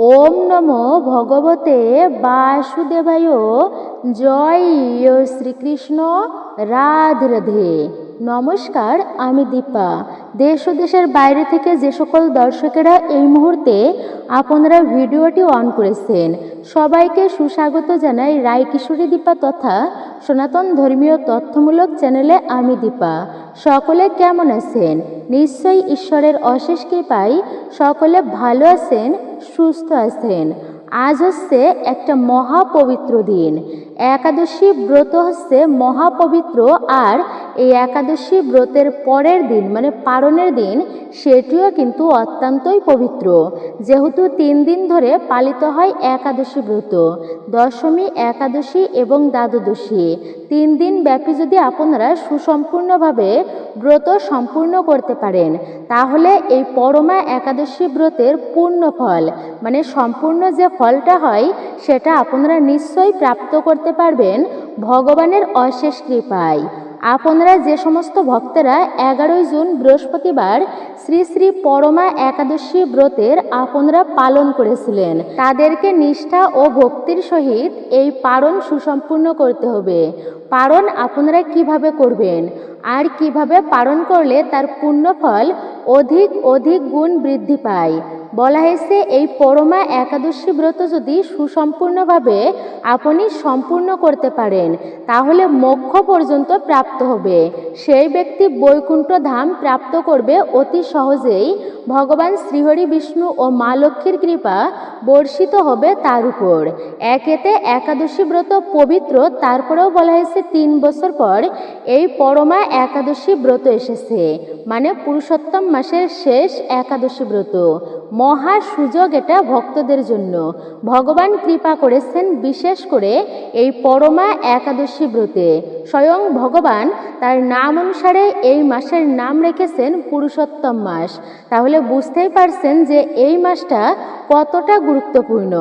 ওম নমো ভগবতে বাসুদেবায়। জয় শ্রীকৃষ্ণ। রাধে রাধে। নমস্কার, আমি দীপা। দেশ ও দেশের বাইরে থেকে যে সকল দর্শকেরা এই মুহূর্তে আপনারা ভিডিওটি অন করেছেন, সবাইকে সুস্বাগত জানাই রায় কিশোরী দীপা তথা সনাতন ধর্মীয় তথ্যমূলক চ্যানেলে আমি দীপা। সকলে কেমন আছেন? নিশ্চয়ই ঈশ্বরের অশেষ কৃপায় সকলে ভালো আছেন, সুস্থ আছেন। আজ হচ্ছে একটা মহাপবিত্র দিন। একাদশী ব্রত হচ্ছে মহাপবিত্র, আর এই একাদশী ব্রতের পরের দিন মানে পারণের দিন, সেটিও কিন্তু অত্যন্তই পবিত্র। যেহেতু 3 দিন ধরে পালিত হয় একাদশী ব্রত, দশমী, একাদশী এবং দ্বাদশী, 3 দিন ব্যাপী যদি আপনারা সুসম্পূর্ণভাবে ব্রত সম্পূর্ণ করতে পারেন, তাহলে এই পরমা একাদশী ব্রতের পূর্ণ ফল মানে সম্পূর্ণ যে ফলটা হয় সেটা আপনারা নিশ্চয়ই প্রাপ্ত করতে পারবেন ভগবানের অশেষ কৃপায়। আপনারা যে সমস্ত ভক্তেরা 11 জুন বৃহস্পতিবার শ্রী শ্রী পরমা একাদশী ব্রতের আপনারা পালন করেছিলেন, তাদেরকে নিষ্ঠা ও ভক্তির সহিত এই পারণ সুসম্পূর্ণ করতে হবে। পারণ আপনারা কিভাবে করবেন আর কিভাবে পালন করলে তার পুণ্যফল অধিক অধিক গুণ বৃদ্ধি পায়, বলা হয়েছে এই পরমা একাদশী ব্রত যদি সুসম্পূর্ণভাবে আপনি সম্পূর্ণ করতে পারেন, তাহলে মোক্ষ পর্যন্ত প্রাপ্ত হবে। সেই ব্যক্তি বৈকুণ্ঠ ধাম প্রাপ্ত করবে অতি সহজেই। ভগবান শ্রীহরি বিষ্ণু ও মা লক্ষ্মীর কৃপা বর্ষিত হবে তার উপর। একেতে একাদশী ব্রত পবিত্র, তারপরেও বলা হয়েছে 3 বছর পর এই পরমা একাদশী ব্রত এসেছে, মানে পুরুষোত্তম মাসের শেষ একাদশী ব্রত। মহা সুযোগ এটা ভক্তদের জন্য। ভগবান কৃপা করেছেন বিশেষ করে এই পরমা একাদশী ব্রতে। স্বয়ং ভগবান তার নাম অনুসারে এই মাসের নাম রেখেছেন পুরুষোত্তম মাস। তাহলে বুঝতেই পারছেন যে এই মাসটা কতটা গুরুত্বপূর্ণ।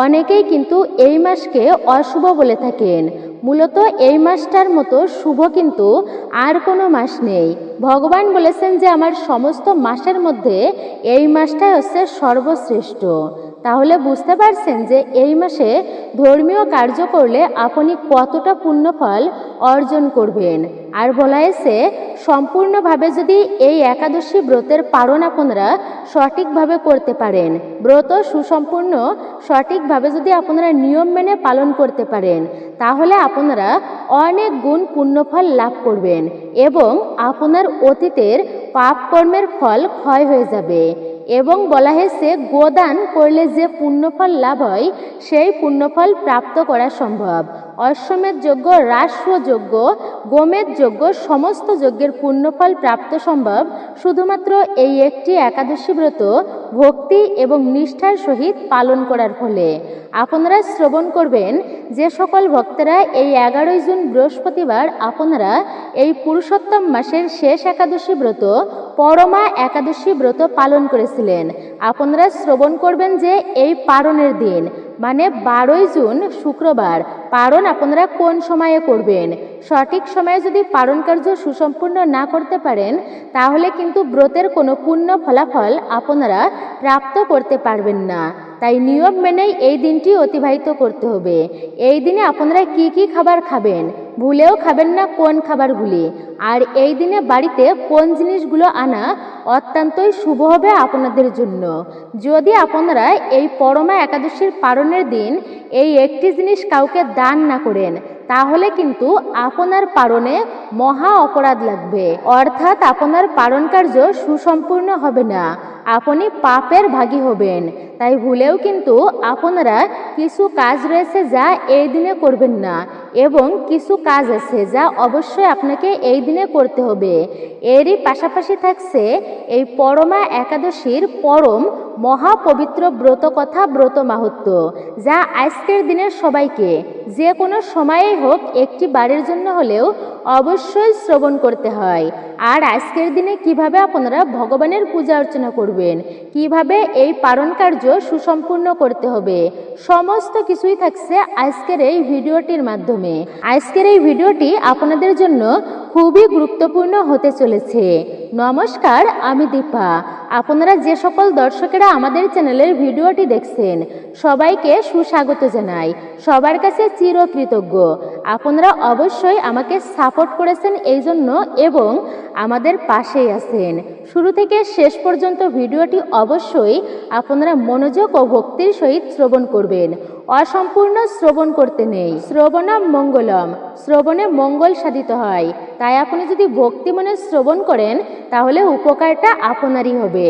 অনেকেই কিন্তু এই মাসকে অশুভ বলে থাকেন। মূলত এই মাসটার মতো শুভ কিন্তু আর কোনো মাস নেই। ভগবান বলেছেন যে আমার সমস্ত মাসের মধ্যে এই মাসটাই হচ্ছে সর্বশ্রেষ্ঠ। তাহলে বুঝতে পারছেন যে এই মাসে ধর্মীয় কার্য করলে আপনি কতটা পুণ্যফল অর্জন করবেন। আর বলা হয়েছে সম্পূর্ণভাবে যদি এই একাদশী ব্রতের পালন আপনারা সঠিকভাবে করতে পারেন, ব্রত সুসম্পূর্ণ সঠিকভাবে যদি আপনারা নিয়ম মেনে পালন করতে পারেন, তাহলে আপনারা অনেক গুণ পুণ্যফল লাভ করবেন এবং আপনার অতীতের পাপ কর্মের ফল ক্ষয় হয়ে যাবে। এবং বলা হয়েছে গোদান করলে যে পুণ্যফল লাভ হয় সেই পুণ্যফল প্রাপ্ত করা সম্ভব। অশ্বমেধ যজ্ঞ, রাষ্ট্র যজ্ঞ, গোমেধ যজ্ঞ, সমস্ত যজ্ঞের পুণ্যফল প্রাপ্ত সম্ভব শুধুমাত্র এই একটি একাদশী ব্রত ভক্তি এবং নিষ্ঠার সহিত পালন করার ফলে। আপনারা শ্রবণ করবেন যে সকল ভক্তরা এই 11 জুন বৃহস্পতিবার আপনারা এই পুরুষোত্তম মাসের শেষ একাদশী ব্রত পরমা একাদশী ব্রত পালন করেছিলেন, আপনারা শ্রবণ করবেন যে এই পারণের দিন মানে 12 জুন শুক্রবার পারণ আপনারা কোন সময়ে করবেন। সঠিক সময়ে যদি পারণ কার্য সুসম্পূর্ণ না করতে পারেন, তাহলে কিন্তু ব্রতের কোনো পূর্ণ ফলাফল আপনারা প্রাপ্ত করতে পারবেন না। তাই নিয়ম মেনেই এই দিনটি অতিবাহিত করতে হবে। এই দিনে আপনারা কি কি খাবার খাবেন, ভুলেও খাবেন না কোন খাবারগুলি, আর এই দিনে বাড়িতে কোন জিনিসগুলো আনা অত্যন্তই শুভ হবে আপনাদের জন্য। যদি আপনারা এই পরমা একাদশীর পালনের দিন এই একটি জিনিস কাউকে দান না করেন, তাহলে কিন্তু আপনার পালনে মহা অপরাধ লাগবে, অর্থাৎ আপনার পালন কার্য সুসম্পূর্ণ হবে না, আপনি পাপের ভাগী হবেন। তাই ভুলেও কিন্তু আপনারা কিছু কাজ রয়েছে যা এই দিনে করবেন না, এবং কিছু কাজ আছে যা অবশ্যই আপনাকে এই দিনে করতে হবে। এরই পাশাপাশি থাকছে এই পরমা একাদশীর পরম মহাপবিত্র ব্রত কথা, ব্রত মাহাত্ম্য, যা আজকের দিনের সবাইকে যে কোনো সময়েই হোক একটি বারের জন্য হলেও অবশ্যই শ্রবণ করতে হয়। আর আজকের দিনে কিভাবে আপনারা ভগবানের পূজা অর্চনা করবেন, কিভাবে এই পালন কার্য সুসম্পূর্ণ করতে হবে, সমস্ত কিছুই থাকছে আজকের এই ভিডিওটির মাধ্যমে। আজকের এই ভিডিওটি আপনাদের জন্য খুবই গুরুত্বপূর্ণ হতে চলেছে। নমস্কার, আমি দীপা। আপনারা যে সকল দর্শকেরা আমাদের চ্যানেলের ভিডিওটি দেখছেন সবাইকে সুস্বাগত জানাই। সবার কাছে চিরকৃতজ্ঞ। আপনারা অবশ্যই আমাকে সাপোর্ট করেছেন এই জন্য এবং আমাদের পাশেই আছেন। শুরু থেকে শেষ পর্যন্ত ভিডিওটি অবশ্যই আপনারা মনোযোগ ও ভক্তির সহিত শ্রবণ করবেন। অসম্পূর্ণ শ্রবণ করতে নেই। শ্রবণম মঙ্গলম, শ্রবণে মঙ্গল সাধিত হয়। তাই আপনি যদি ভক্তি মনে শ্রবণ করেন তাহলে উপকারটা আপনারই হবে।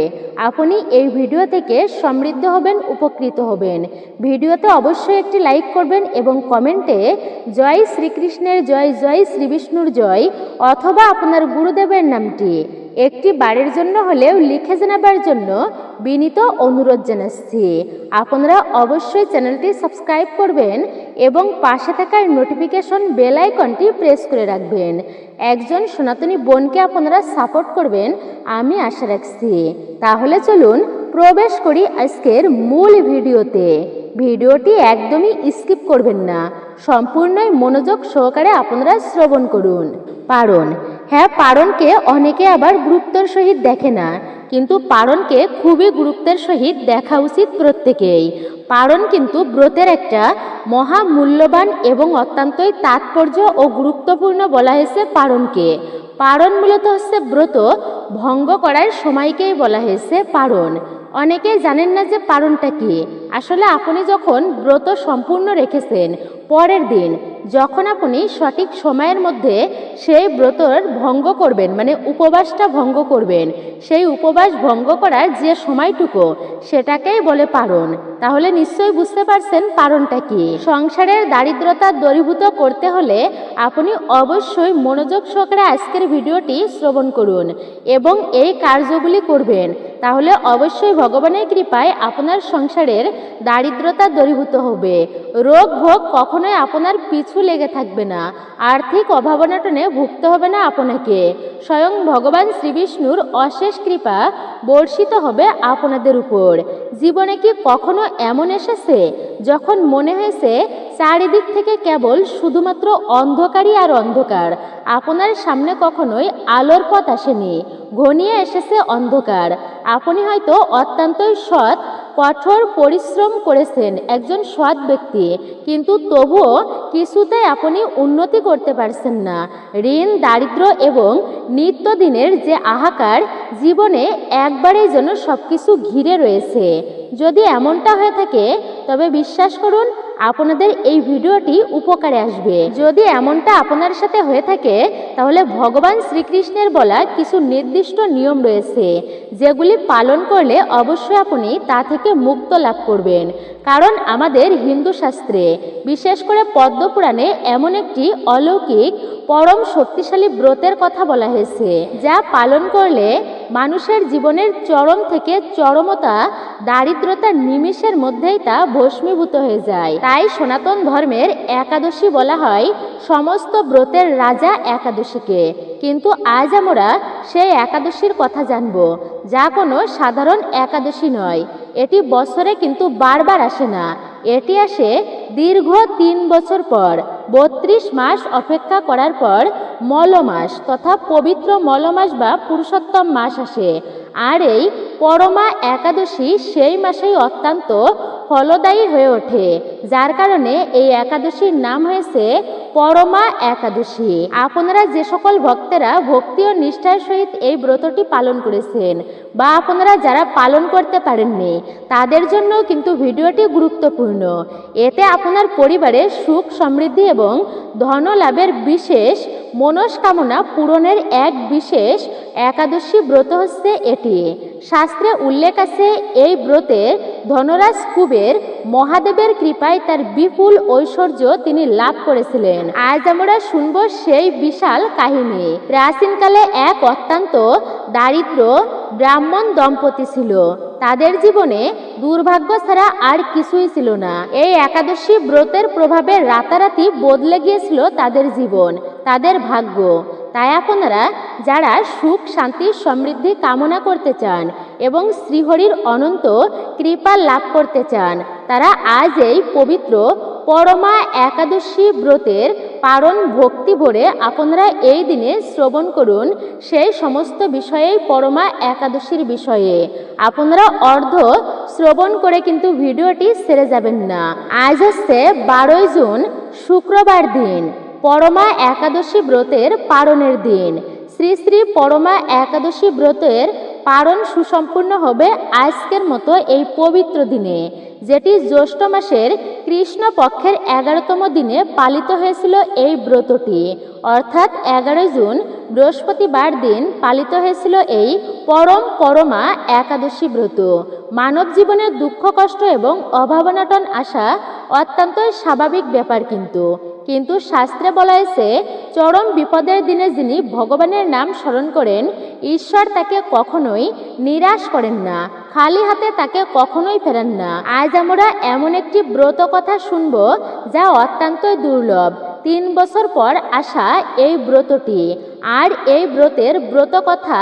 আপনি এই ভিডিও থেকে সমৃদ্ধ হবেন, উপকৃত হবেন। ভিডিওতে অবশ্যই একটি লাইক করবেন এবং কমেন্টে জয় শ্রীকৃষ্ণের জয়, জয় শ্রী বিষ্ণুর জয় অথবা আপনার গুরুদেবের নামটি একটি বারের জন্য হলেও লিখে জানাবার জন্য বিনীত অনুরোধ জানাচ্ছি। আপনারা অবশ্যই চ্যানেলটি সাবস্ক্রাইব করবেন এবং পাশে থাকার নোটিফিকেশন বেল আইকনটি প্রেস করে রাখবেন। একজন সনাতনী বোনকে আপনারা সাপোর্ট করবেন আমি আশা রাখছি। তাহলে চলুন প্রবেশ করি আজকের মূল ভিডিওতে। ভিডিওটি একদমই স্কিপ করবেন না, সম্পূর্ণই মনোযোগ সহকারে আপনারা শ্রবণ করুন। পারণ, হ্যাঁ, পারণকে অনেকে আবার গুরুত্বের সহিত দেখে না, কিন্তু পারণকে খুবই গুরুত্বের সহিত দেখা উচিত প্রত্যেকেই। পারণ কিন্তু ব্রতের একটা মহামূল্যবান এবং অত্যন্তই তাৎপর্য ও গুরুত্বপূর্ণ বলা হয়েছে পারণকে। পারণ মূলত হচ্ছে ব্রত ভঙ্গ করার সময়কেই বলা হয়েছে পারণ। অনেকেই জানেন না যে পারণটা কি। আসলে আপনি যখন ব্রত সম্পূর্ণ রেখেছেন, পরের দিন যখন আপনি সঠিক সময়ের মধ্যে সেই ব্রতর ভঙ্গ করবেন, মানে উপবাসটা ভঙ্গ করবেন, সেই উপবাস ভঙ্গ করার যে সময়টুকু সেটাকেই বলে পারণ। তাহলে নিশ্চয়ই বুঝতে পারছেন পারণটা কি। সংসারের দারিদ্রতা দূরীভূত করতে হলে আপনি অবশ্যই মনোযোগ সহকারে আজকের ভিডিওটি শ্রবণ করুন এবং এই কার্যগুলি করবেন। তাহলে অবশ্যই ভগবানের কৃপায় আপনার সংসারের দারিদ্রতা দূরীভূত হবে। রোগ ভোগ কখনোই আপনার পিছু লেগে থাকবে না। আর্থিক অভাবনাটনে ভুগতে হবে না আপনাকে। স্বয়ং ভগবান শ্রীবিষ্ণুর অশেষ কৃপা বর্ষিত হবে আপনাদের উপর। জীবনে কি কখনো এমন এসেছে যখন মনে হয়েছে চারিদিক থেকে কেবল শুধুমাত্র অন্ধকারই আর অন্ধকার, আপনার সামনে কখনোই আলোর পথ আসেনি, ঘনিয়ে এসেছে অন্ধকার? আপনি হয়তো অত্যন্তই সৎ, কঠোর পরিশ্রম করেছেন, একজন সৎ ব্যক্তি, কিন্তু তবুও কিছুতেই আপনি উন্নতি করতে পারছেন না। ঋণ, দারিদ্র এবং নিত্যদিনের যে হাহাকার জীবনে একবারেই যেন সব কিছু ঘিরে রয়েছে। যদি এমনটা হয়ে থাকে তবে বিশ্বাস করুন আপনাদের এই ভিডিওটি উপকারে আসবে। যদি এমনটা আপনার সাথে হয়ে থাকে তাহলে ভগবান শ্রীকৃষ্ণের বলা কিছু নির্দিষ্ট নিয়ম রয়েছে যেগুলি পালন করলে অবশ্যই আপনি তা থেকে মুক্ত লাভ করবেন। কারণ আমাদের হিন্দু শাস্ত্রে, বিশেষ করে পদ্মপুরাণে এমন একটি অলৌকিক পরম শক্তিশালী ব্রতের কথা বলা হয়েছে যা পালন করলে মানুষের জীবনের চরম থেকে চরমতা, দারিদ্রতার নিমিষের মধ্যেই তা ভস্মীভূত হয়ে যায়। তাই সনাতন ধর্মের একাদশী বলা হয় সমস্ত ব্রতের রাজা একাদশীকে। কিন্তু আজ আমরা সেই একাদশীর কথা জানব, যা কোনো সাধারণ একাদশী নয়। এটি বছরে কিন্তু বারবার আসে না, এটি আসে দীর্ঘ 3 বছর পর। 32 মাস অপেক্ষা করার পর মলমাস তথা পবিত্র মলমাস বা পুরুষোত্তম মাস আসে। আর এই পরমা একাদশী সেই মাসেই অত্যন্ত ফলদায়ী হয়ে ওঠে, যার কারণে এই একাদশীর নাম হয়েছে পরমা একাদশী। আপনারা যে সকল ভক্তেরা ভক্তি ও নিষ্ঠার সহিত এই ব্রতটি পালন করেছেন বা আপনারা যারা পালন করতে পারেননি তাদের জন্য কিন্তু ভিডিওটি গুরুত্বপূর্ণ। এতে আপনার পরিবারে সুখ, সমৃদ্ধি এবং ধন লাভের বিশেষ মনস্কামনা পূরণের এক বিশেষ একাদশী ব্রত হচ্ছে এটি। শাস্ত্রে উল্লেখ আছে এই ব্রতে ধনরাজ কুবের মহাদেবের কৃপায় তার বিপুল ঐশ্বর্য তিনি লাভ করেছিলেন। আজ আমরা শুনব সেই বিশাল কাহিনী। প্রাচীনকালে এক অত্যন্ত দারিদ্র ব্রাহ্মণ দম্পতি ছিল। তাদের জীবনে দুর্ভাগ্য ছাড়া আর কিছুই ছিল না। এই একাদশী ব্রতের প্রভাবে রাতারাতি বদলে গিয়েছিল তাদের জীবন, তাদের ভাগ্য। তাই আপনারা যারা সুখ, শান্তি, সমৃদ্ধি কামনা করতে চান এবং শ্রীহরির অনন্ত কৃপা লাভ করতে চান তারা আজ এই পবিত্র পরমা একাদশী ব্রতের পারণ ভক্তি ভরে আপনারা এই দিনে শ্রবণ করুন সেই সমস্ত বিষয়েই পরমা একাদশীর বিষয়ে। আপনারা অর্ধ শ্রবণ করে কিন্তু ভিডিওটি সেরে যাবেন না। আজ হচ্ছে 12 জুন শুক্রবার দিন, পরমা একাদশী ব্রতের পারণের দিন। শ্রী শ্রী পরমা একাদশী ব্রতের পারণ সুসম্পূর্ণ হবে আজকের মতো এই পবিত্র দিনে, যেটি জ্যৈষ্ঠ মাসের কৃষ্ণ পক্ষের 11তম দিনে পালিত হয়েছিল। এই ব্রতটি অর্থাৎ 11 জুন বৃহস্পতিবার দিন পালিত হয়েছিল এই পরমা একাদশী ব্রত। মানব জীবনের দুঃখ কষ্ট এবং অভাবনাটন আসা অত্যন্তই স্বাভাবিক ব্যাপার, কিন্তু শাস্ত্রে বলা হয়েছে চরম বিপদের দিনে যিনি ভগবানের নাম স্মরণ করেন ঈশ্বর তাকে কখনোই নিরাশ করেন না, খালি হাতে তাকে কখনোই ফেরান না। আজ আমরা এমন একটি ব্রত কথা শুনব যা অত্যন্তই দুর্লভ। 3 বছর পর আসা এই ব্রতটি, আর এই ব্রতের ব্রত কথা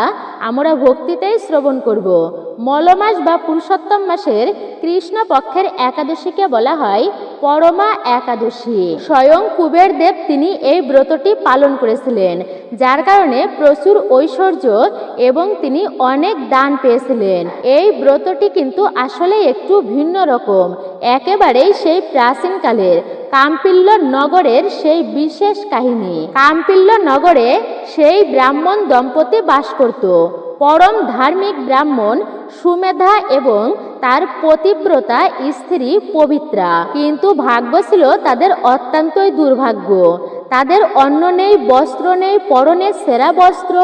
আমরা ভক্তিতেই শ্রবণ করব। মলমাস বা পুরুষোত্তম মাসের কৃষ্ণ পক্ষের একাদশীকে বলা হয় পরমা একাদশী। স্বয়ং কুবের দেব তিনি এই ব্রতটি পালন করেছিলেন, যার কারণে প্রচুর ঐশ্বর্য এবং তিনি অনেক দান পেয়েছিলেন। এই ব্রতটি কিন্তু আসলে একটু ভিন্ন রকম, একেবারেই সেই প্রাচীনকালের কাম্পিল্য নগরের সেই বিশেষ কাহিনী। কাম্পিল্য নগরে সেই ব্রাহ্মণ দম্পতি বাস করত। পরম ধার্মিক ব্রাহ্মণ সুমেধা এবং তার পতিব্রতা স্ত্রী পবিত্রা, কিন্তু ভাগ্য ছিল তাদের অত্যন্তই দুর্ভাগ্য। তাদের অন্ন নেই, বস্ত্র নেই, পরনে সেরা বস্ত্র,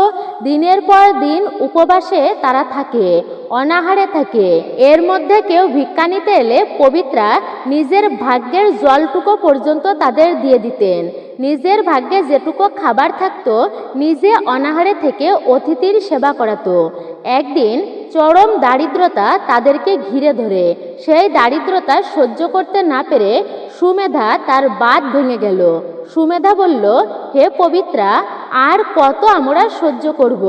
দিনের পর দিন উপবাসে তারা থাকে, অনাহারে থাকে। এর মধ্যে কেউ ভিক্ষা নিতে এলে পবিত্রা নিজের ভাগ্যের জলটুকু পর্যন্ত তাদের দিয়ে দিতেন। নিজের ভাগ্যে যেটুকু খাবার থাকতো নিজে অনাহারে থেকে অতিথির সেবা করাতো। একদিন চরম দারিদ্রতা তাদেরকে ঘিরে ধরে। সেই দারিদ্রতা সহ্য করতে না পেরে সুমেধা তার বাত ভেঙে গেল। সুমেধা বলল, হে পবিত্রা, আর কত আমরা সহ্য করব?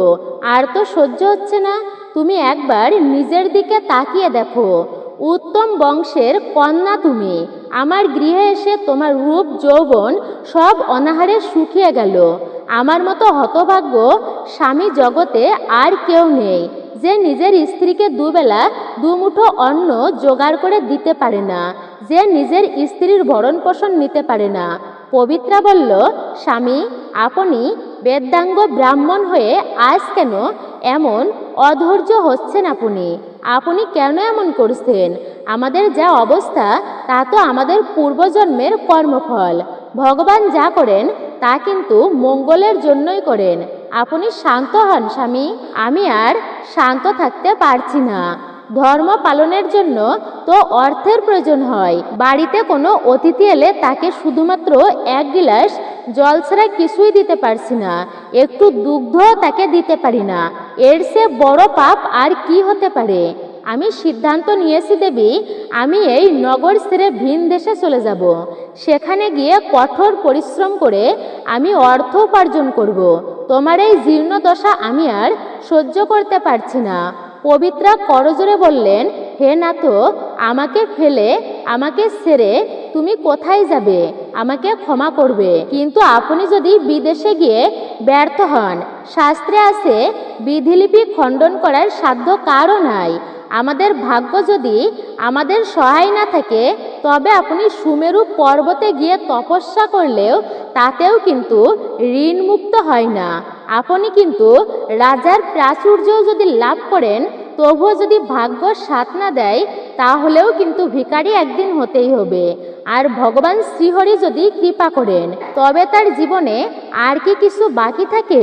আর তো সহ্য হচ্ছে না। তুমি একবার নিজের দিকে তাকিয়ে দেখো। উত্তম বংশের কন্যা তুমি, আমার গৃহে এসে তোমার রূপ যৌবন সব অনাহারে শুকিয়ে গেল। আমার মতো হতভাগ্য স্বামী জগতে আর কেউ নেই যে নিজের স্ত্রীকে দুবেলা দুমুঠো অন্ন জোগাড় করে দিতে পারে না, যে নিজের স্ত্রীর ভরণ পোষণ নিতে পারে না। পবিত্রা বলল, স্বামী, আপনি বেদাঙ্গ ব্রাহ্মণ হয়ে আজ কেন এমন অধৈর্য হচ্ছেন? আপনি কেন এমন করছেন? আমাদের যা অবস্থা তা তো আমাদের পূর্বজন্মের কর্মফল। ভগবান যা করেন তা কিন্তু মঙ্গলের জন্যই করেন। আপনি শান্ত হন স্বামী। আমি আর শান্ত থাকতে পারছি না। ধর্ম পালনের জন্য তো অর্থের প্রয়োজন হয়। বাড়িতে কোনো অতিথি এলে তাকে শুধুমাত্র 1 গিলাস জল ছাড়া কিছুই দিতে পারছি না, একটু দুগ্ধ তাকে দিতে পারি না। এর চেয়ে বড় পাপ আর কি হতে পারে? আমি সিদ্ধান্ত নিয়েছি দেবী, আমি এই নগর ছেড়ে ভিন দেশে চলে যাব। সেখানে গিয়ে কঠোর পরিশ্রম করে আমি অর্থ উপার্জন করব। তোমার এই জীর্ণ দশা আমি আর সহ্য করতে পারছি না। পবিত্রা করজোরে বললেন, হে নাথ, আমাকে ফেলে, আমাকে ছেড়ে তুমি কোথায় যাবে? আমাকে ক্ষমা করবে, কিন্তু আপনি যদি বিদেশে গিয়ে ব্যর্থ হন, শাস্ত্রে আছে বিধিলিপি খণ্ডন করার সাধ্য কারও নাই। আমাদের ভাগ্য যদি আমাদের সহায় না থাকে তবে আপনি সুমেরু পর্বতে গিয়ে তপস্যা করলেও তাতেও কিন্তু ঋণমুক্ত হয় না। আপনি কিন্তু রাজার প্রাচুর্য যদি লাভ করেন তবুও যদি ভাগ্য সাথ না দেয় তাহলেও কিন্তু ভিখারি একদিন হতেই হবে। আর ভগবান শ্রীহরি যদি কৃপা করেন তবে তার জীবনে আর কি কিছু বাকি থাকে?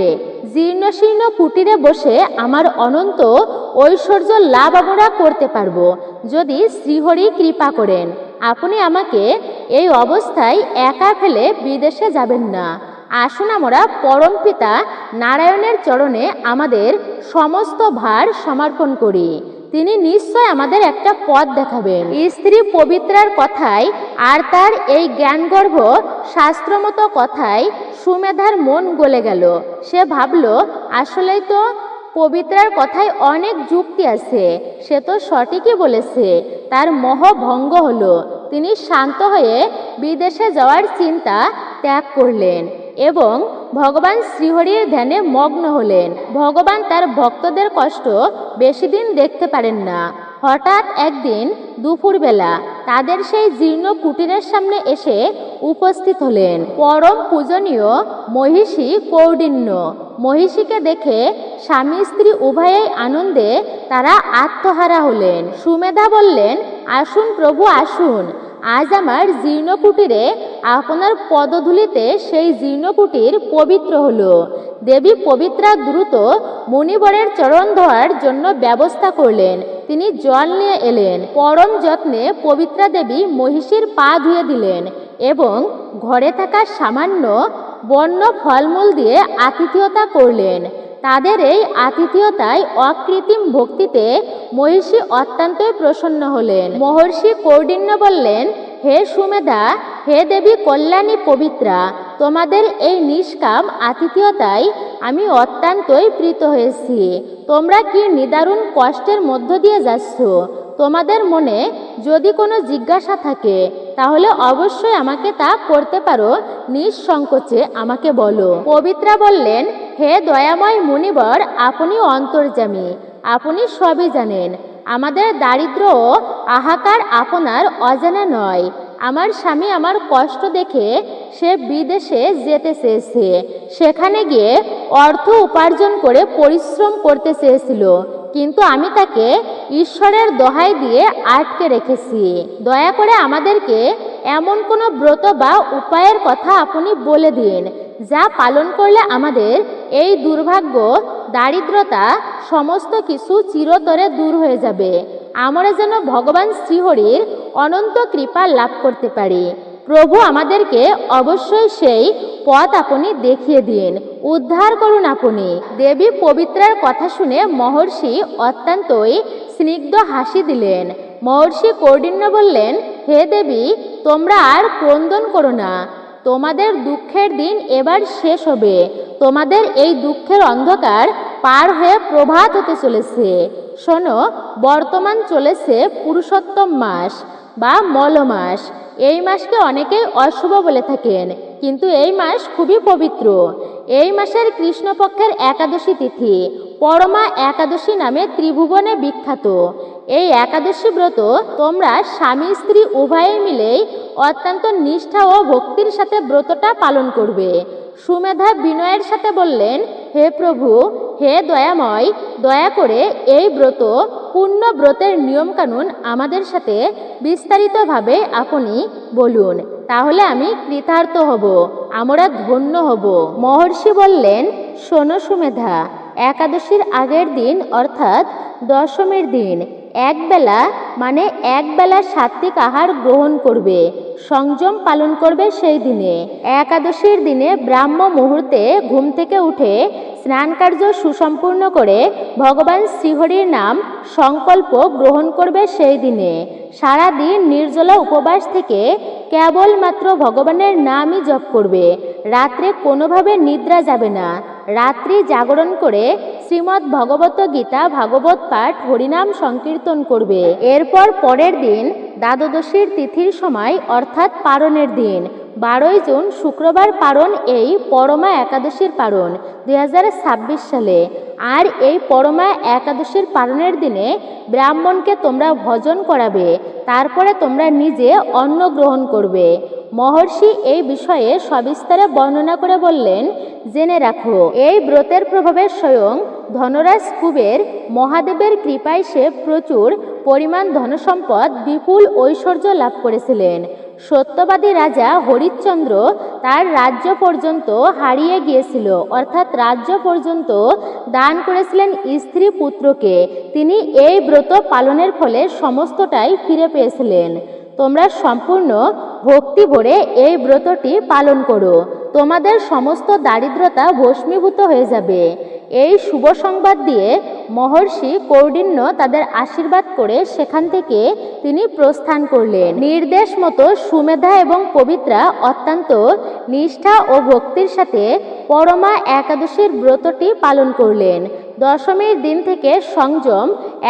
জীর্ণশীর্ণ কুটিরে বসে আমার অনন্ত ঐশ্বর্য লাভ আমরা করতে পারবো যদি শ্রীহরি কৃপা করেন। আপনি আমাকে এই অবস্থায় একা ফেলে বিদেশে যাবেন না। আসুন আমরা পরম পিতা নারায়ণের চরণে আমাদের সমস্ত ভার সমর্পণ করি। তিনি নিশ্চয় আমাদের একটা পথ দেখাবেন। স্ত্রী পবিত্রার কথায় আর তার এই জ্ঞানগর্ভ শাস্ত্রমতো কথায় সুমেধার মন গলে গেল। সে ভাবল, আসলেই তো পবিত্রার কথায় অনেক যুক্তি আছে, সে তো সঠিকই বলেছে। তার মোহ ভঙ্গ হলো। তিনি শান্ত হয়ে বিদেশে যাওয়ার চিন্তা ত্যাগ করলেন এবং ভগবান শ্রীহরির ধ্যানে মগ্ন হলেন। ভগবান তার ভক্তদের কষ্ট বেশি দিন দেখতে পারেন না। হঠাৎ একদিন দুপুরবেলা তাদের সেই জীর্ণ কুটিরের সামনে এসে উপস্থিত হলেন পরম পূজনীয় মহিষী কৌণ্ডিন্য। মহিষীকে দেখে স্বামী স্ত্রী উভয়েই আনন্দে তারা আত্মহারা হলেন। সুমেধা বললেন, আসুন প্রভু আসুন, আজ আমার জীর্ণ কুটিরে আপনার পদধূলিতে সেই জীর্ণ কুটির পবিত্র হলো। দেবী পবিত্রা দ্রুত মুনিবরের চরণ ধোয়ার জন্য ব্যবস্থা করলেন। তিনি জল নিয়ে এলেন। পরম যত্নে পবিত্রা দেবী মহিষীর পা ধুয়ে দিলেন এবং ঘরে থাকা সামান্য বন্য ফলমূল দিয়ে আতিথেয়তা করলেন। তাদের এই আতিথেয়তায় অকৃত্রিম ভক্তিতে মহিষী অত্যন্তই প্রসন্ন হলেন। মহর্ষি কৌণ্ডিন্য বললেন, হে সুমেধা, হে দেবী কল্যাণী পবিত্রা, তোমাদের এই নিষ্কাম আতিথেয়তায় আমি অত্যন্তই প্রীত হয়েছি। তোমরা কি নিদারুণ কষ্টের মধ্য দিয়ে যাচ্ছ? তোমাদের মনে যদি কোনো জিজ্ঞাসা থাকে তাহলে অবশ্যই আমাকে তা করতে পারো, নিঃসংকোচে আমাকে বলো। পবিত্রা বললেন, হে দয়াময় মুনিবর, আপনি অন্তর্যামী, আপনি সবই জানেন। আমাদের দারিদ্র ও হাহাকার আপনার অজানা নয়। আমার স্বামী আমার কষ্ট দেখে সে বিদেশে যেতে চেয়েছে। সেখানে গিয়ে অর্থ উপার্জন করে পরিশ্রম করতে চেয়েছিল, কিন্তু আমি তাকে ঈশ্বরের দোহাই দিয়ে আটকে রেখেছি। দয়া করে আমাদেরকে এমন কোনো ব্রত বা উপায়ের কথা আপনি বলে দিন, যা পালন করলে আমাদের এই দুর্ভাগ্য, দারিদ্রতা সমস্ত কিছু চিরতরে দূর হয়ে যাবে। আমরা যেন ভগবান শ্রীহরির অনন্ত কৃপা লাভ করতে পারি। প্রভু আমাদেরকে অবশ্যই সেই পথ আপনি দেখিয়ে দিন, উদ্ধার করুন আপনি। দেবী পবিত্রার কথা শুনে মহর্ষি অত্যন্তই স্নিগ্ধ হাসি দিলেন। মহর্ষি কৌণ্ডিন্য বললেন, হে দেবী, তোমরা আর ক্রন্দন করো না। তোমাদের দুঃখের দিন এবার শেষ হবে। তোমাদের এই দুঃখের অন্ধকার পার হয়ে প্রভাত হতে চলেছে। শোনো, বর্তমান চলেছে পুরুষোত্তম মাস বা মল মাস। এই মাসকে অনেকেই অশুভ বলে থাকেন, কিন্তু এই মাস খুবই পবিত্র। এই মাসের কৃষ্ণপক্ষের একাদশী তিথি পরমা একাদশী নামে ত্রিভুবনে বিখ্যাত। এই একাদশী ব্রত তোমরা স্বামী স্ত্রী উভয়ে মিলেই অত্যন্ত নিষ্ঠা ও ভক্তির সাথে ব্রতটা পালন করবে। সুমেধা বিনয়ের সাথে বললেন, হে প্রভু, হে দয়াময়, দয়া করে এই ব্রত, পূর্ণ ব্রতের নিয়মকানুন আমাদের সাথে বিস্তারিতভাবে আপনি বলুন, তাহলে আমি কৃতার্থ হব, আমরা ধন্য হব। মহর্ষি বললেন, শোনো সুমেধা, একাদশীর আগের দিন অর্থাৎ দশমীর দিন একবেলা মানে একবেলা সাত্বিক আহার গ্রহণ করবে, সংযম পালন করবে। সেই দিনে একাদশীর দিনে ব্রাহ্ম মুহূর্তে ঘুম থেকে উঠে স্নান কার্য সুসম্পূর্ণ করে ভগবান শ্রীহরির নাম সংকল্প গ্রহণ করবে। সেই দিনে সারা দিন নির্জলা উপবাস থেকে কেবলমাত্র ভগবানের নামই জপ করবে। রাত্রে কোনোভাবে নিদ্রা যাবে না। রাত্রি জাগরণ করে শ্রীমদ্ ভগবত গীতা ভাগবত পাঠ, হরিনাম সংকীর্তন করবে। এরপর পরের দিন দ্বাদশীর তিথির সময় অর্থাৎ পারণের দিন 12ই জুন শুক্রবার পারণ, এই পরমা একাদশীর পারণ 2026 সালে। আর এই পরমা একাদশীর পারণের দিনে ব্রাহ্মণকে তোমরা ভজন করাবে, তারপরে তোমরা নিজে অন্ন গ্রহণ করবে। মহর্ষি এই বিষয়ে সবিস্তারে বর্ণনা করে বললেন, জেনে রাখো, এই ব্রতের প্রভাবে স্বয়ং ধনরাজ কুবের মহাদেবের কৃপায় সে প্রচুর পরিমাণ ধনসম্পদ, বিপুল ঐশ্বর্য লাভ করেছিলেন। সত্যবাদী রাজা হরিশ্চন্দ্র তার রাজ্য পর্যন্ত হারিয়ে গিয়েছিল, অর্থাৎ রাজ্য পর্যন্ত দান করেছিলেন স্ত্রী পুত্রকে। তিনি এই ব্রত পালনের ফলে সমস্তটাই ফিরে পেয়েছিলেন। তোমরা সম্পূর্ণ ভক্তি ভরে এই ব্রতটি পালন করো, তোমাদের সমস্ত দারিদ্রতা ভস্মীভূত হয়ে যাবে। এই শুভ সংবাদ দিয়ে মহর্ষি কৌণ্ডিন্য তাদের আশীর্বাদ করে সেখান থেকে তিনি প্রস্থান করলেন। নির্দেশ মতো সুমেধা এবং পবিত্রা অত্যন্ত নিষ্ঠা ও ভক্তির সাথে পরমা একাদশীর ব্রতটি পালন করলেন। দশমীর দিন থেকে সংযম,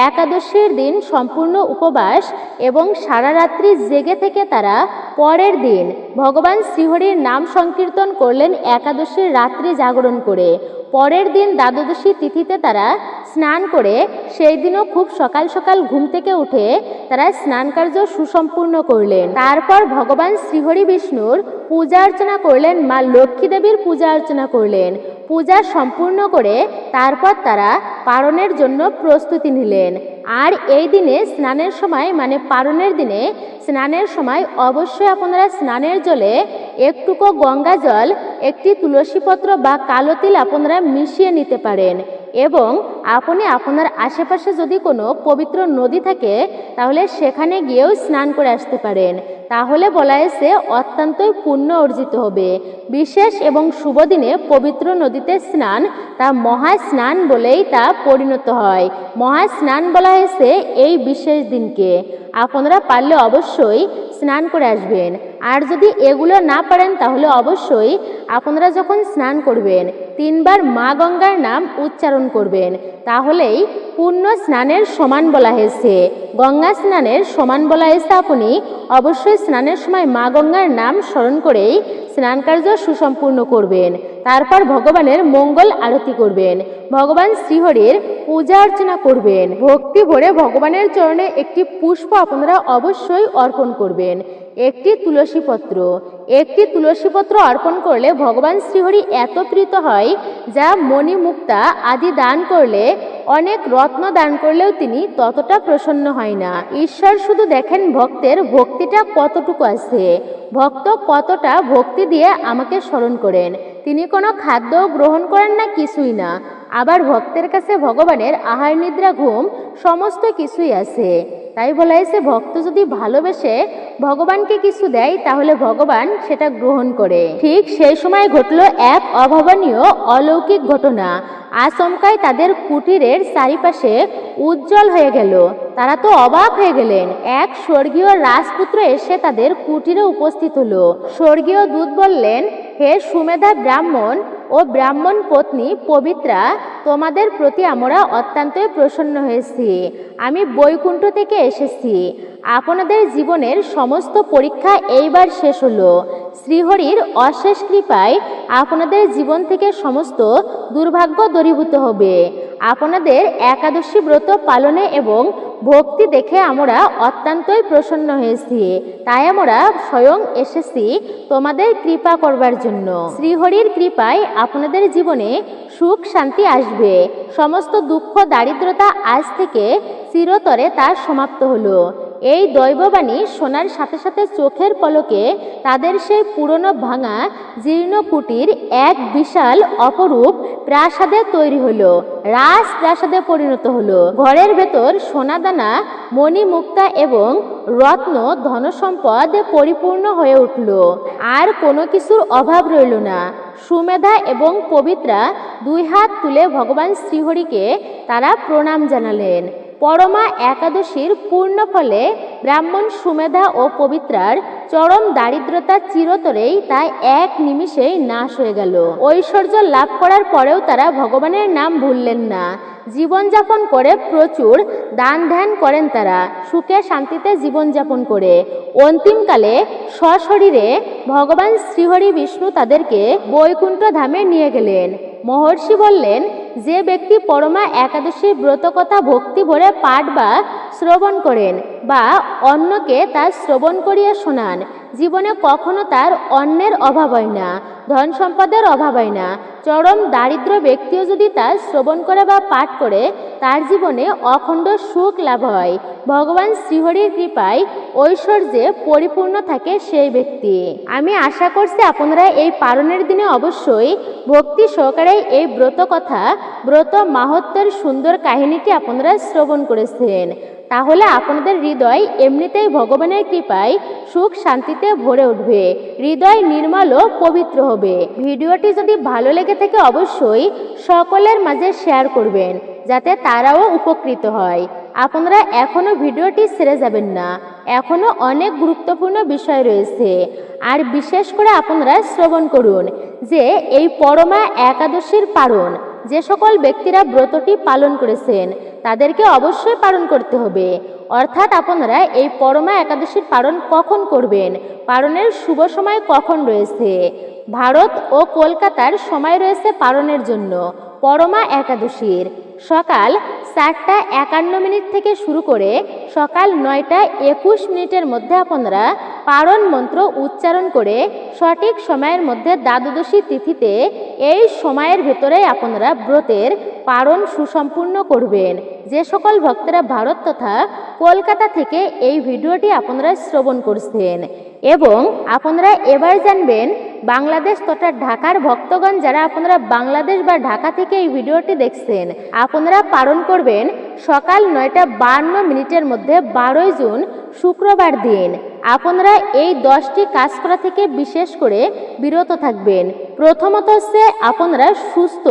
একাদশীর দিন সম্পূর্ণ উপবাস এবং সারা রাত্রি জেগে থেকে তারা পরের দিন ভগবান শ্রীহরির নাম সংকীর্তন করলেন একাদশীর রাত্রি জাগরণ করে। পরের দিন দ্বাদশী তিথিতে তারা স্নান করে সেই দিনও খুব সকাল সকাল ঘুম থেকে উঠে তারা স্নান কার্য সুসম্পূর্ণ করলেন। তারপর ভগবান শ্রীহরি বিষ্ণুর পূজা অর্চনা করলেন, মা লক্ষ্মী দেবীর পূজা অর্চনা করলেন। পূজা সম্পূর্ণ করে তারপর তারা পারণের জন্য প্রস্তুতি নিলেন। আর এই দিনে স্নানের সময় মানে পারণের দিনে স্নানের সময় অবশ্যই আপনারা স্নানের জলে একটুকু গঙ্গা জল, একটি তুলসীপত্র বা কালো তিল আপনারা মিশিয়ে নিতে পারেন এবং আপনি আপনার আশেপাশে যদি কোনো পবিত্র নদী থাকে তাহলে সেখানে গিয়েও স্নান করে আসতে পারেন। তাহলে বলা হয়েছে অত্যন্তই পুণ্য অর্জিত হবে। বিশেষ এবং শুভ দিনে পবিত্র নদীতে স্নান তা মহাস্নান বলেই তা পরিণত হয়। মহাস্নান বলা হয়েছে এই বিশেষ দিনকে। আপনারা পারলে অবশ্যই স্নান করে আসবেন। আর যদি এগুলো না পারেন তাহলে অবশ্যই আপনারা যখন স্নান করবেন 3 বার মা গঙ্গার নাম উচ্চারণ করবেন, তাহলেই পূর্ণ স্নানের সমান বলা হয়েছে। গঙ্গা স্নানের সমান বলা হয়েছে। আপনি অবশ্যই স্নানের সময় মা গঙ্গার নাম স্মরণ করেই স্নান কার্য সুসম্পূর্ণ করবেন। তারপর ভগবানের মঙ্গল আরতি করবেন, ভগবান শ্রীহরির পূজা অর্চনা করবেন। ভক্তি ভরে ভগবানের চরণে একটি পুষ্প আপনারা অবশ্যই অর্পণ করবেন। একটি তুলসী পত্র অর্পণ করলে ভগবান শ্রীহরি এত প্রীত হয় যা মণি মুক্তা আদি দান করলে, অনেক রত্ন দান করলেও তিনি ততটা প্রসন্ন হয় না। ঈশ্বর শুধু দেখেন ভক্তের ভক্তিটা কতটুকু আছে, ভক্ত কতটা ভক্তি দিয়ে আমাকে স্মরণ করেন। তিনি কোনো খাদ্য গ্রহণ করেন না, কিছুই না। আবার ভক্তের কাছে ভগবানের আহার নিদ্রা ঘুম সমস্ত কিছুই আছে। তাই বলা হয়েছে ভক্ত যদি ভালোবেসে ভগবানকে কিছু দেয় তাহলে ভগবান সেটা গ্রহণ করে। ঠিক সেই সময় ঘটল এক অভাবনীয় অলৌকিক ঘটনা। আচমকায় তাদের কুটিরের চারিপাশে উজ্জ্বল হয়ে গেল। তারা তো অবাক হয়ে গেলেন। এক স্বর্গীয় রাজপুত্র এসে তাদের কুটিরে উপস্থিত হলো। স্বর্গীয় দূত বললেন, হে সুমেধা ব্রাহ্মণ ও ব্রাহ্মণ পত্নী পবিত্রা, তোমাদের প্রতি আমরা অত্যন্তই প্রসন্ন হয়েছি। আমি বৈকুণ্ঠ থেকে এসেছি। আপনাদের জীবনের সমস্ত পরীক্ষা এইবার শেষ হলো। শ্রীহরির অশেষ কৃপায় আপনাদের জীবন থেকে সমস্ত দুর্ভাগ্য দূরীভূত হবে। আপনাদের একাদশী ব্রত পালনে এবং ভক্তি দেখে আমরা অত্যন্তই প্রসন্ন হয়েছি। তাই আমরা স্বয়ং এসেছি তোমাদের কৃপা করবার জন্য। শ্রীহরির কৃপায় আপনাদের জীবনে সুখ শান্তি আসবে। সমস্ত দুঃখ দারিদ্রতা আজ থেকে চিরতরে তা সমাপ্ত হলো। এই দৈববাণী শোনার সাথে সাথে চোখের পলকে তাদের সেই পুরনো ভাঙা জীর্ণ কুটির এক বিশাল অপরূপ প্রাসাদে তৈরি হলো, রাজপ্রাসাদে পরিণত হলো। ঘরের ভেতর সোনাদানা, মণিমুক্তা এবং রত্ন ধনসম্পদ পরিপূর্ণ হয়ে উঠল। আর কোনো কিছুর অভাব রইল না। সুমেধা এবং পবিত্রা 2 হাত তুলে ভগবান শ্রীহরিকে তারা প্রণাম জানালেন। পরমা একাদশীর পূর্ণ ফলে ব্রাহ্মণ সুমেধা ও পবিত্রার চরম দারিদ্রতা চিরতরেই তাই এক নিমিষেই নাশ হয়ে গেল। ঐশ্বর্য লাভ করার পরেও তারা ভগবানের নাম ভুললেন না। জীবনযাপন করে প্রচুর দান ধ্যান করেন তারা, সুখে শান্তিতে জীবনযাপন করে অন্তিমকালে সশরীরে ভগবান শ্রীহরি বিষ্ণু তাদেরকে বৈকুণ্ঠ ধামে নিয়ে গেলেন। মহর্ষি বললেন, যে ব্যক্তি পরমা একাদশীর ব্রতকথা ভক্তি ভরে পাঠ বা শ্রবণ করেন বা অন্যকে তার শ্রবণ করিয়া শোনান, জীবনে কখনো তার অন্যের অভাব হয় না, ধন সম্পদের অভাব হয় না। চরম দারিদ্র ব্যক্তিও যদি তার শ্রবণ করে বা পাঠ করে তার জীবনে অখণ্ড সুখ লাভ হয়। ভগবান শ্রীহরির কৃপায় ঐশ্বর্যে পরিপূর্ণ থাকে সেই ব্যক্তি। আমি আশা করছি আপনারা এই পারণের দিনে অবশ্যই ভক্তি সহকারে এই ব্রত কথা, ব্রত মাহাত্ম্যের সুন্দর কাহিনীটি আপনারা শ্রবণ করেছেন। তাহলে আপনাদের হৃদয় এমনিতেই ভগবানের কৃপায় সুখ শান্তিতে ভরে উঠবে, হৃদয় নির্মল ও পবিত্র হবে। ভিডিওটি যদি ভালো লেগে থাকে অবশ্যই সকলের মাঝে শেয়ার করবেন যাতে তারাও উপকৃত হয়। আপনারা এখনো ভিডিওটি ছেড়ে যাবেন না, এখনো অনেক গুরুত্বপূর্ণ বিষয় রয়েছে। আর বিশেষ করে আপনারা শ্রবণ করুন যে এই পরমা একাদশীর পারণ যে সকল ব্যক্তিরা ব্রতটি পালন করেছেন তাদেরকে অবশ্যই পালন করতে হবে। অর্থাৎ আপনারা এই পরমা একাদশীর পালন কখন করবেন, পালনের শুভ সময় কখন রয়েছে। ভারত ও কলকাতার সময় রয়েছে পালনের জন্য পরমা একাদশীর সকাল 4:51 থেকে শুরু করে সকাল 9:21 মধ্যে আপনারা পারণ মন্ত্র উচ্চারণ করে সঠিক সময়ের মধ্যে দ্বাদশী তিথিতে এই সময়ের ভেতরে আপনারা ব্রতের পারণ সুসম্পূর্ণ করবেন। যে সকল ভক্তরা ভারত তথা কলকাতা থেকে এই ভিডিওটি আপনারা শ্রবণ করছেন এবং আপনারা এবার জানবেন বাংলাদেশ তথা ঢাকার ভক্তগণ যারা আপনারা বাংলাদেশ বা ঢাকা থেকে এই ভিডিওটি দেখছেন, আপনারা পালন করবেন সকাল 9:52 মধ্যে 12 জুন শুক্রবার দিন। আপনারা এই 10টি কাজ করা থেকে বিশেষ করে বিরত থাকবেন। প্রথমত হচ্ছে আপনারা সুস্থ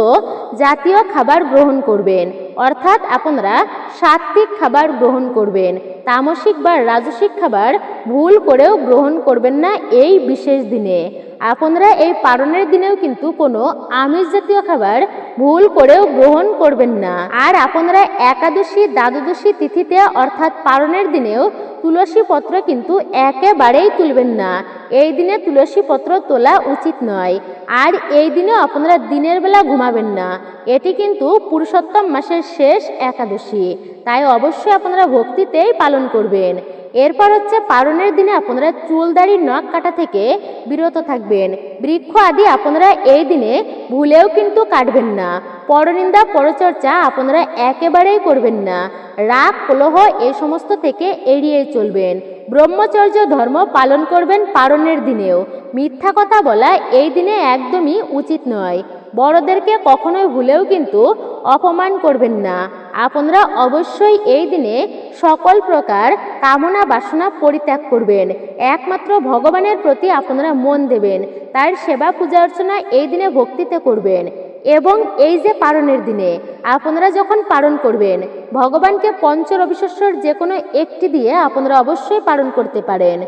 জাতীয় খাবার গ্রহণ করবেন, অর্থাৎ আপনারা সাত্ত্বিক খাবার গ্রহণ করবেন। তামসিক বা রাজসিক খাবার ভুল করেও গ্রহণ করবেন না এই বিশেষ দিনে। আপনারা এই পালনের দিনেও কিন্তু কোনো আমিষ জাতীয় খাবার ভুল করেও গ্রহণ করবেন না। আর আপনারা একাদশী দ্বাদশী তিথিতে অর্থাৎ পালনের দিনেও তুলসী পত্র কিন্তু একেবারেই তুলবেন না। এই দিনে তুলসী পত্র তোলা উচিত নয়। আর এই দিনে আপনারা দিনের বেলা ঘুমাবেন না। এটি কিন্তু পুরুষোত্তম মাসের শেষ একাদশী, তাই অবশ্যই আপনারা ভক্তিতেই পালন করবেন। এরপর হচ্ছে পালনের দিনে আপনারা চুল দাড়ি নখ কাটা থেকে বিরত থাকবেন। বৃক্ষ আদি আপনারা এই দিনে ভুলেও কিন্তু কাটবেন না। পরনিন্দা পরচর্চা আপনারা একেবারেই করবেন না। রাগ কলহ এই সমস্ত থেকে এড়িয়ে চলবেন। ব্রহ্মচর্য ধর্ম পালন করবেন পালনের দিনেও। মিথ্যা কথা বলা এই দিনে একদমই উচিত নয়। বড়দেরকে কখনোই ভুলেও কিন্তু অপমান করবেন না। আপনারা অবশ্যই এই দিনে সকল প্রকার কামনা বাসনা পরিত্যাগ করবেন। একমাত্র ভগবানের প্রতি আপনারা মন দেবেন। তার সেবা পূজা অর্চনা এই দিনে ভক্তিতে করবেন। এবং এই যে পালনের দিনে আপনারা যখন পালন করবেন, ভগবানকে পঞ্চ রবিশস্যর যে কোনো একটি দিয়ে আপনারা অবশ্যই পালন করতে পারেন।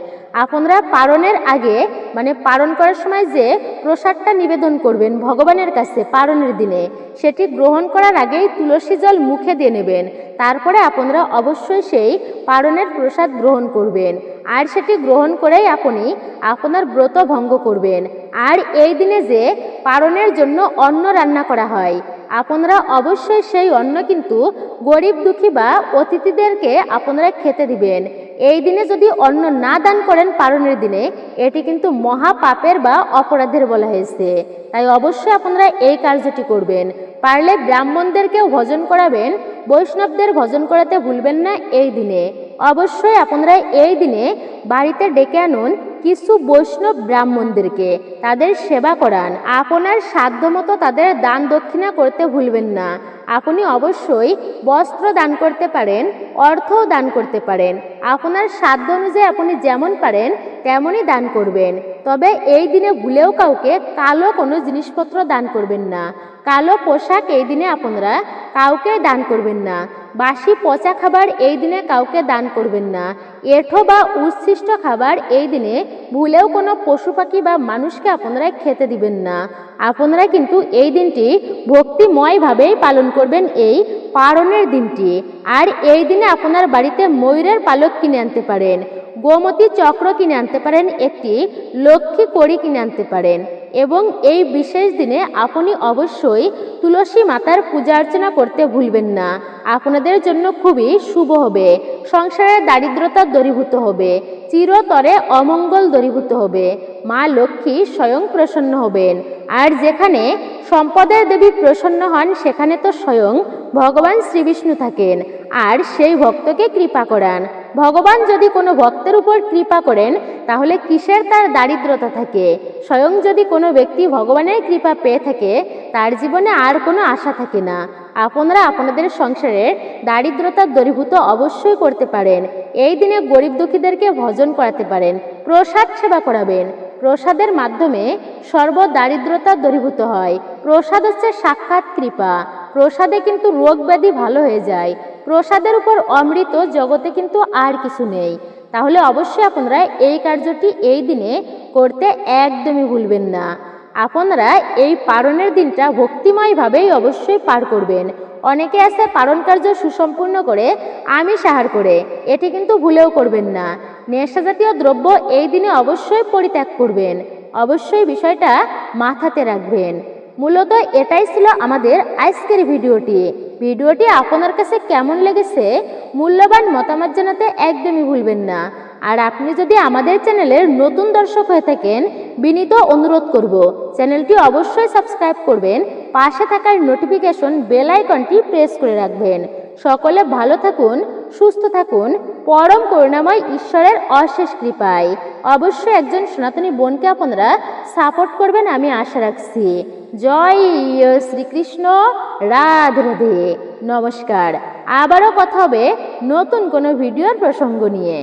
আপনারা পালনের আগে মানে পালন করার সময় যে প্রসাদটা নিবেদন করবেন ভগবানের কাছে পালনের দিনে, সেটি গ্রহণ করার আগেই তুলসী জল মুখে দিয়ে নেবেন। তারপরে আপনারা অবশ্যই সেই পালনের প্রসাদ গ্রহণ করবেন। আর সেটি গ্রহণ করেই আপনি আপনার ব্রত ভঙ্গ করবেন। আর এই দিনে যে পালনের জন্য অন্ন রান্না করা হয়, আপনারা অবশ্যই সেই অন্ন কিন্তু গরিব দুঃখী বা অতিথিদেরকে আপনারা খেতে দিবেন। এই দিনে যদি অন্ন না দান করেন পালনের দিনে, এটি কিন্তু মহা পাপের বা অপরাধের বলা হয়েছে। তাই অবশ্যই আপনারা এই কার্যটি করবেন। পারলে ব্রাহ্মণদেরকেও ভোজন করাবেন, বৈষ্ণবদের ভোজন করাতে ভুলবেন না এই দিনে। অবশ্যই আপনারা এই দিনে বাড়িতে ডেকে আনুন কিছু বৈষ্ণব ব্রাহ্মণদেরকে, তাদের সেবা করান। আপনার সাধ্যমতো তাদের দান দক্ষিণা করতে ভুলবেন না। আপনি অবশ্যই বস্ত্র দান করতে পারেন, অর্থও দান করতে পারেন। আপনার সাধ্য অনুযায়ী আপনি যেমন পারেন তেমনই দান করবেন। তবে এই দিনে ভুলেও কাউকে কালো কোনো জিনিসপত্র দান করবেন না। কালো পোশাক এই দিনে আপনারা কাউকে দান করবেন না। বাসি পচা খাবার এই দিনে কাউকে দান করবেন না। এঁঠো বা উচ্ছিষ্ট খাবার এই দিনে ভুলেও কোনো পশু পাখি বা মানুষকে আপনারা খেতে দিবেন না। আপনারা কিন্তু এই দিনটি ভক্তিময়ভাবেই পালন করবেন এই পালনের দিনটি। আর এই দিনে আপনার বাড়িতে ময়ূরের পালক কিনে আনতে পারেন, গোমতী চক্র কিনে আনতে পারেন, একটি লক্ষ্মী কড়ি কিনে আনতে পারেন। এবং এই বিশেষ দিনে আপনি অবশ্যই তুলসী মাতার পূজা অর্চনা করতে ভুলবেন না। আপনাদের জন্য খুবই শুভ হবে। সংসারের দারিদ্রতা দূরীভূত হবে, চিরতরে অমঙ্গল দূরীভূত হবে। মা লক্ষ্মী স্বয়ং প্রসন্ন হবেন। আর যেখানে সম্পদের দেবী প্রসন্ন হন সেখানে তো স্বয়ং ভগবান শ্রীবিষ্ণু থাকেন আর সেই ভক্তকে কৃপা করান। ভগবান যদি কোনো ভক্তের উপর কৃপা করেন তাহলে কিসের তার দারিদ্রতা থাকে? স্বয়ং যদি কোনো ব্যক্তি ভগবানের কৃপা পেয়ে থাকে তার জীবনে আর কোনো আশা থাকে না। আপনারা আপনাদের সংসারের দারিদ্রতা দূরীভূত অবশ্যই করতে পারেন। এই দিনে গরিব দুঃখীদেরকে ভজন করাতে পারেন, প্রসাদ সেবা করাবেন। প্রসাদের মাধ্যমে সর্বদারিদ্রতা দূরীভূত হয়। প্রসাদ হচ্ছে সাক্ষাৎ কৃপা। প্রসাদে কিন্তু রোগ ব্যাধি ভালো হয়ে যায়। প্রসাদের উপর অমৃত জগতে কিন্তু আর কিছু নেই। তাহলে অবশ্যই আপনারা এই কার্যটি এই দিনে করতে একদমই ভুলবেন না। আপনারা এই পারণের দিনটা ভক্তিময়ভাবেই অবশ্যই পার করবেন। অনেকে আছে পারণ কার্য সুসম্পূর্ণ করে আমিষ আহার করে, এটি কিন্তু ভুলেও করবেন না। নেশাজাতীয় দ্রব্য এই দিনে অবশ্যই পরিত্যাগ করবেন। অবশ্যই বিষয়টা মাথাতে রাখবেন। মূলত এটাই ছিল আমাদের আজকের ভিডিওটি আপনার কাছে কেমন লেগেছে মূল্যবান মতামত জানাতে একদমই ভুলবেন না। আর আপনি যদি আমাদের চ্যানেলের নতুন দর্শক হয়ে থাকেন, বিনীত অনুরোধ করব চ্যানেলটি অবশ্যই সাবস্ক্রাইব করবেন, পাশে থাকার নোটিফিকেশন বেল আইকনটি প্রেস করে রাখবেন। সকলে ভালো থাকুন, সুস্থ থাকুন, পরম করুণাময় ঈশ্বরের অশেষ কৃপায়। অবশ্যই একজন সনাতনী বোনকে আপনারা সাপোর্ট করবেন আমি আশা রাখছি। জয় শ্রীকৃষ্ণ, রাধে রাধে, নমস্কার। আবারও কথা হবে নতুন কোনো ভিডিওর প্রসঙ্গ নিয়ে।